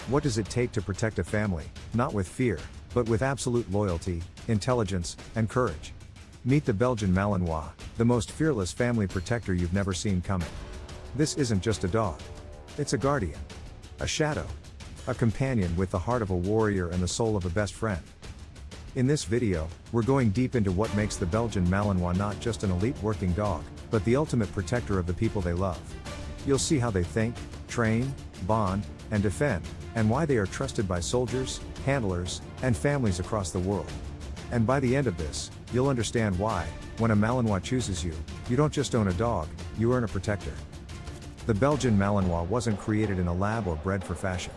What does it take to protect a family, not with fear, but with absolute loyalty, intelligence, and courage? Meet the Belgian Malinois, the most fearless family protector you've never seen coming. This isn't just a dog. It's a guardian. A shadow. A companion with the heart of a warrior and the soul of a best friend. In this video, we're going deep into what makes the Belgian Malinois not just an elite working dog, but the ultimate protector of the people they love. You'll see how they think, train, bond, and defend, and why they are trusted by soldiers, handlers, and families across the world. And by the end of this, you'll understand why, when a Malinois chooses you, you don't just own a dog, you earn a protector. The Belgian Malinois wasn't created in a lab or bred for fashion.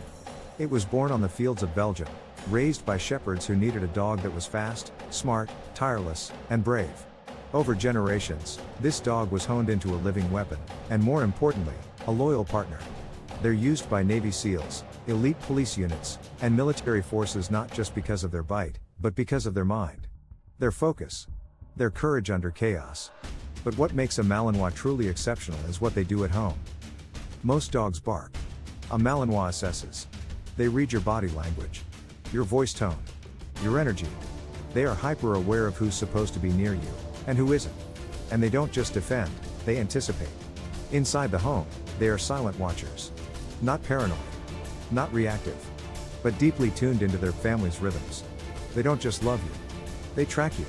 It was born on the fields of Belgium, raised by shepherds who needed a dog that was fast, smart, tireless, and brave. Over generations, this dog was honed into a living weapon, and more importantly, a loyal partner. They're used by Navy SEALs, elite police units, and military forces not just because of their bite, but because of their mind. Their focus. Their courage under chaos. But what makes a Malinois truly exceptional is what they do at home. Most dogs bark. A Malinois assesses. They read your body language, your voice tone, your energy. They are hyper aware of who's supposed to be near you, and who isn't. And they don't just defend, they anticipate. Inside the home, they are silent watchers. Not paranoid. Not reactive. But deeply tuned into their family's rhythms. They don't just love you. They track you.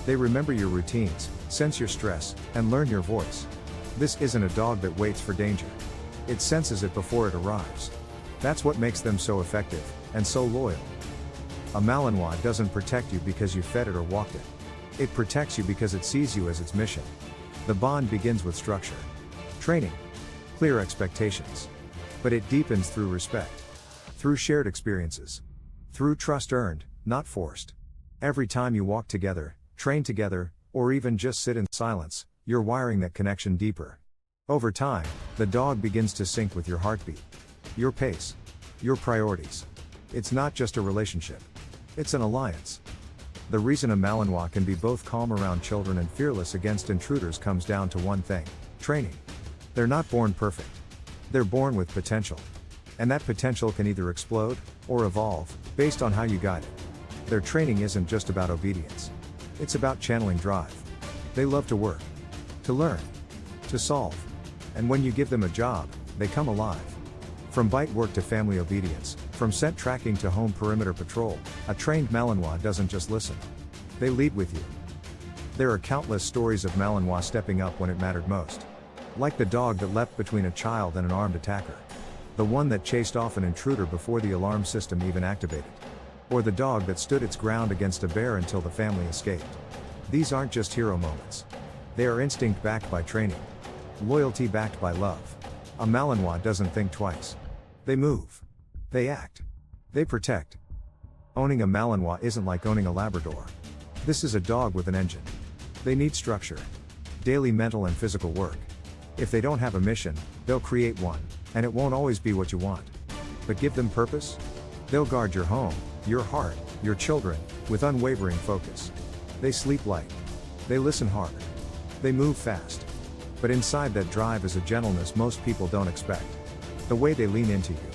They remember your routines, sense your stress, and learn your voice. This isn't a dog that waits for danger. It senses it before it arrives. That's what makes them so effective, and so loyal. A Malinois doesn't protect you because you fed it or walked it. It protects you because it sees you as its mission. The bond begins with structure. Training. Clear expectations. But it deepens through respect. Through shared experiences. Through trust earned, not forced. Every time you walk together, train together, or even just sit in silence, you're wiring that connection deeper. Over time, the dog begins to sync with your heartbeat. Your pace. Your priorities. It's not just a relationship. It's an alliance. The reason a Malinois can be both calm around children and fearless against intruders comes down to one thing: training. They're not born perfect. They're born with potential. And that potential can either explode, or evolve, based on how you guide it. Their training isn't just about obedience. It's about channeling drive. They love to work. To learn. To solve. And when you give them a job, they come alive. From bite work to family obedience, from scent tracking to home perimeter patrol, a trained Malinois doesn't just listen. They lead with you. There are countless stories of Malinois stepping up when it mattered most. Like the dog that leapt between a child and an armed attacker. The one that chased off an intruder before the alarm system even activated. Or the dog that stood its ground against a bear until the family escaped. These aren't just hero moments. They are instinct backed by training. Loyalty backed by love. A Malinois doesn't think twice. They move. They act. They protect. Owning a Malinois isn't like owning a Labrador. This is a dog with an engine. They need structure. Daily mental and physical work. If they don't have a mission, they'll create one, and it won't always be what you want. But give them purpose? They'll guard your home, your heart, your children, with unwavering focus. They sleep light. They listen hard. They move fast. But inside that drive is a gentleness most people don't expect. The way they lean into you.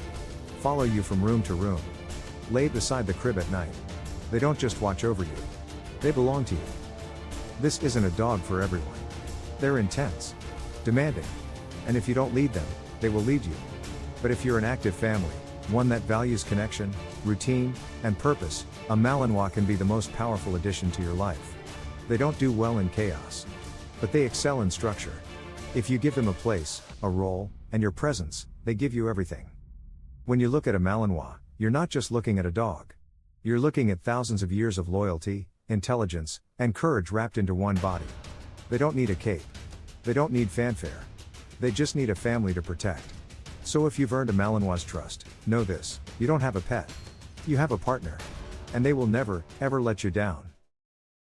Follow you from room to room. Lay beside the crib at night. They don't just watch over you. They belong to you. This isn't a dog for everyone. They're intense. Demanding. And if you don't lead them, they will lead you. But if you're an active family, one that values connection, routine, and purpose, a Malinois can be the most powerful addition to your life. They don't do well in chaos. But they excel in structure. If you give them a place, a role, and your presence, they give you everything. When you look at a Malinois, you're not just looking at a dog. You're looking at thousands of years of loyalty, intelligence, and courage wrapped into one body. They don't need a cape. They don't need fanfare. They just need a family to protect. So if you've earned a Malinois' trust, know this: you don't have a pet. You have a partner. And they will never, ever let you down.